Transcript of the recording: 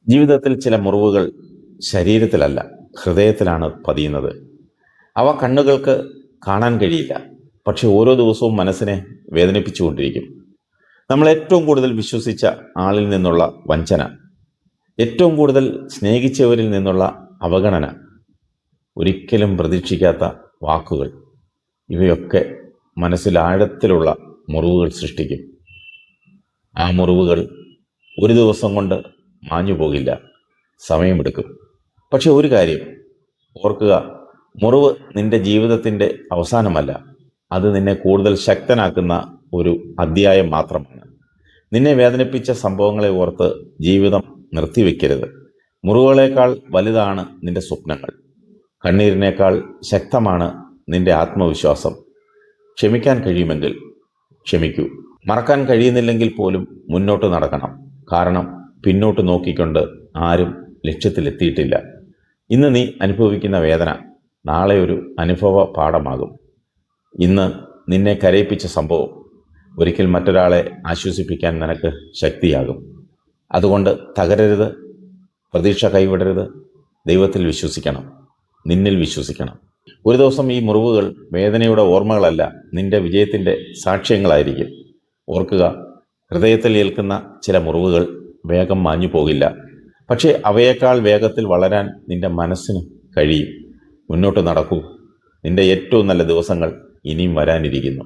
ജീവിതത്തിൽ ചില മുറിവുകൾ ശരീരത്തിലല്ല, ഹൃദയത്തിലാണ് പതിയുന്നത്. അവ കണ്ണുകൾക്ക് കാണാൻ കഴിയില്ല, പക്ഷെ ഓരോ ദിവസവും മനസ്സിനെ വേദനിപ്പിച്ചുകൊണ്ടിരിക്കും. നമ്മൾ ഏറ്റവും കൂടുതൽ വിശ്വസിച്ച ആളിൽ നിന്നുള്ള വഞ്ചന, ഏറ്റവും കൂടുതൽ സ്നേഹിച്ചവരിൽ നിന്നുള്ള അവഗണന, ഒരിക്കലും പ്രതീക്ഷിക്കാത്ത വാക്കുകൾ, ഇവയൊക്കെ മനസ്സിൽ ആഴത്തിലുള്ള മുറിവുകൾ സൃഷ്ടിക്കും. ആ മുറിവുകൾ ഒരു ദിവസം കൊണ്ട് മാഞ്ഞു പോകില്ല, സമയമെടുക്കും. പക്ഷെ ഒരു കാര്യം ഓർക്കുക, മുറിവ് നിന്റെ ജീവിതത്തിൻ്റെ അവസാനമല്ല, അത് നിന്നെ കൂടുതൽ ശക്തനാക്കുന്ന ഒരു അധ്യായം മാത്രമാണ്. നിന്നെ വേദനിപ്പിച്ച സംഭവങ്ങളെ ഓർത്ത് ജീവിതം നിർത്തിവെക്കരുത്. മുറിവുകളേക്കാൾ വലുതാണ് നിന്റെ സ്വപ്നങ്ങൾ. കണ്ണീരിനേക്കാൾ ശക്തമാണ് നിന്റെ ആത്മവിശ്വാസം. ക്ഷമിക്കാൻ കഴിയുമെങ്കിൽ ക്ഷമിക്കൂ. മറക്കാൻ കഴിയുന്നില്ലെങ്കിൽ പോലും മുന്നോട്ട് നടക്കണം. കാരണം പിന്നോട്ട് നോക്കിക്കൊണ്ട് ആരും ലക്ഷ്യത്തിലെത്തിയിട്ടില്ല. ഇന്ന് നീ അനുഭവിക്കുന്ന വേദന നാളെ ഒരു അനുഭവ പാഠമാകും. ഇന്ന് നിന്നെ കരയിപ്പിച്ച സംഭവം ഒരിക്കൽ മറ്റൊരാളെ ആശ്വസിപ്പിക്കാൻ നിനക്ക് ശക്തിയാകും. അതുകൊണ്ട് തകരരുത്, പ്രതീക്ഷ കൈവിടരുത്, ദൈവത്തിൽ വിശ്വസിക്കണം, നിന്നിൽ വിശ്വസിക്കണം. ഒരു ദിവസം ഈ മുറിവുകൾ വേദനയുടെ ഓർമ്മകളല്ല, നിന്റെ വിജയത്തിൻ്റെ സാക്ഷ്യങ്ങളായിരിക്കും. ഓർക്കുക, ഹൃദയത്തിൽ ഏൽക്കുന്ന ചില മുറിവുകൾ വേഗം മാഞ്ഞു പോകില്ല, പക്ഷേ അവയേക്കാൾ വേഗത്തിൽ വളരാൻ നിന്റെ മനസ്സിന് കഴിയും. മുന്നോട്ട് നടക്കൂ, നിന്റെ ഏറ്റവും നല്ല ദിവസങ്ങൾ ഇനിയും വരാനിരിക്കുന്നു.